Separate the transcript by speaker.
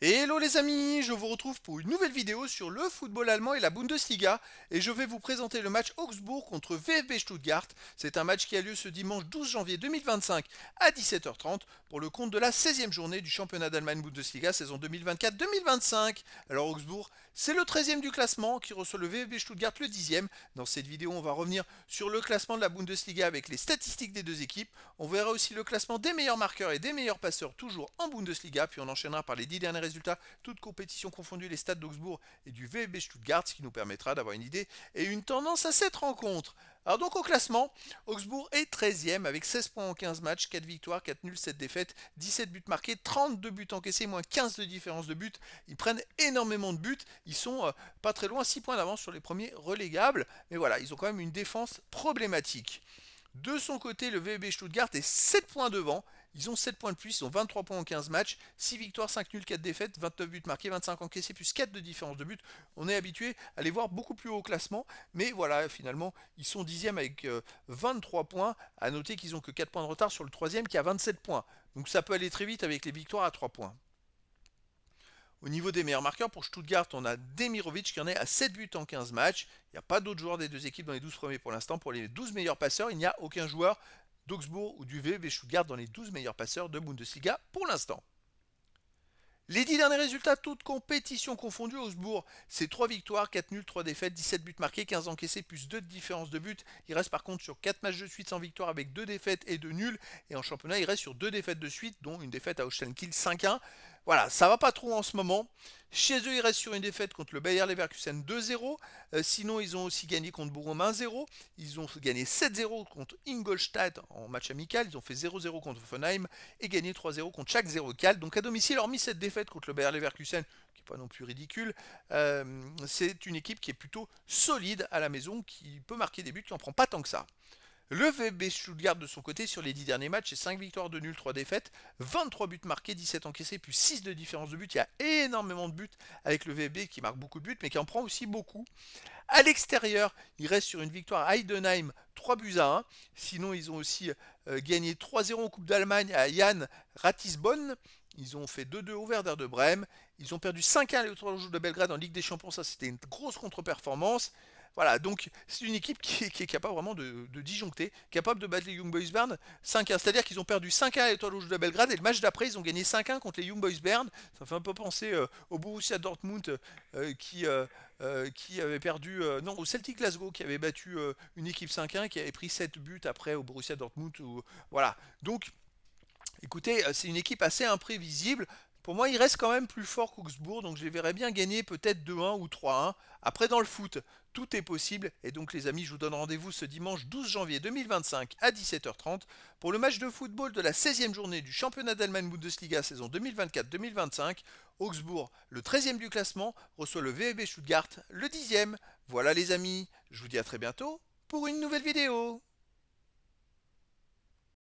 Speaker 1: Hello les amis, je vous retrouve pour une nouvelle vidéo sur le football allemand et la Bundesliga et je vais vous présenter le match Augsbourg contre VfB Stuttgart. C'est un match qui a lieu ce dimanche 12 janvier 2025 à 17h30 pour le compte de la 16e journée du championnat d'Allemagne Bundesliga saison 2024-2025. Alors Augsbourg, c'est le 13e du classement qui reçoit le VfB Stuttgart le 10e. Dans cette vidéo, on va revenir sur le classement de la Bundesliga avec les statistiques des deux équipes. On verra aussi le classement des meilleurs marqueurs et des meilleurs passeurs toujours en Bundesliga, puis on enchaînera par les 10 derniers résultats, toutes compétitions confondues, les stades d'Augsbourg et du VfB Stuttgart, ce qui nous permettra d'avoir une idée et une tendance à cette rencontre. Alors donc au classement, Augsbourg est 13e avec 16 points en 15 matchs, 4 victoires, 4 nuls, 7 défaites, 17 buts marqués, 32 buts encaissés, moins 15 de différence de but. Ils prennent énormément de buts, ils sont pas très loin, 6 points d'avance sur les premiers relégables, mais voilà, ils ont quand même une défense problématique. De son côté, le VfB Stuttgart est 7 points devant. Ils ont 7 points de plus, ils ont 23 points en 15 matchs, 6 victoires, 5 nuls, 4 défaites, 29 buts marqués, 25 encaissés, plus 4 de différence de but. On est habitué à les voir beaucoup plus haut au classement, mais voilà, finalement, ils sont 10e avec 23 points. À noter qu'ils ont que 4 points de retard sur le 3e qui a 27 points. Donc ça peut aller très vite avec les victoires à 3 points. Au niveau des meilleurs marqueurs, pour Stuttgart, on a Demirovic qui en est à 7 buts en 15 matchs. Il n'y a pas d'autres joueurs des deux équipes dans les 12 premiers pour l'instant. Pour les 12 meilleurs passeurs, il n'y a aucun joueur d'Augsbourg ou du VfB Stuttgart dans les 12 meilleurs passeurs de Bundesliga pour l'instant. Les 10 derniers résultats, toutes compétitions confondues, Augsbourg, c'est 3 victoires, 4 nuls, 3 défaites, 17 buts marqués, 15 encaissés, plus 2 de différence de but. Il reste par contre sur 4 matchs de suite sans victoire avec 2 défaites et 2 nuls. Et en championnat, il reste sur 2 défaites de suite, dont une défaite à Holstein Kiel 5-1. Voilà, ça va pas trop en ce moment. Chez eux, ils restent sur une défaite contre le Bayer Leverkusen 2-0. Sinon, ils ont aussi gagné contre Bochum 1-0. Ils ont gagné 7-0 contre Ingolstadt en match amical. Ils ont fait 0-0 contre Offenheim et gagné 3-0 contre Schalke 04. Donc à domicile, hormis cette défaite contre le Bayer Leverkusen, qui n'est pas non plus ridicule, c'est une équipe qui est plutôt solide à la maison, qui peut marquer des buts, qui n'en prend pas tant que ça. Le VfB Stuttgart de son côté sur les 10 derniers matchs, c'est 5 victoires de nul, 3 défaites, 23 buts marqués, 17 encaissés, plus 6 de différence de but. Il y a énormément de buts avec le VfB qui marque beaucoup de buts, mais qui en prend aussi beaucoup. À l'extérieur, il reste sur une victoire à Heidenheim, 3 buts à 1. Sinon, ils ont aussi gagné 3-0 en Coupe d'Allemagne à Jan Ratisbonne. Ils ont fait 2-2 au Werder de Brême. Ils ont perdu 5-1 les 3 jours de Belgrade en Ligue des Champions. Ça, c'était une grosse contre-performance. Voilà, donc c'est une équipe qui est capable vraiment de disjoncter, capable de battre les Young Boys Bern 5-1. C'est-à-dire qu'ils ont perdu 5-1 à l'Étoile Rouge de Belgrade et le match d'après, ils ont gagné 5-1 contre les Young Boys Bern. Ça fait un peu penser au Borussia Dortmund qui avait perdu, non, au Celtic Glasgow qui avait battu une équipe 5-1 qui avait pris 7 buts après au Borussia Dortmund. Voilà, donc écoutez, c'est une équipe assez imprévisible. Pour moi, il reste quand même plus fort qu'Augsbourg, donc je les verrais bien gagner peut-être 2-1 ou 3-1. Après, dans le foot, tout est possible. Et donc, les amis, je vous donne rendez-vous ce dimanche 12 janvier 2025 à 17h30 pour le match de football de la 16e journée du championnat d'Allemagne Bundesliga saison 2024-2025. Augsbourg, le 13e du classement, reçoit le VfB Stuttgart, le 10e. Voilà, les amis, je vous dis à très bientôt pour une nouvelle vidéo.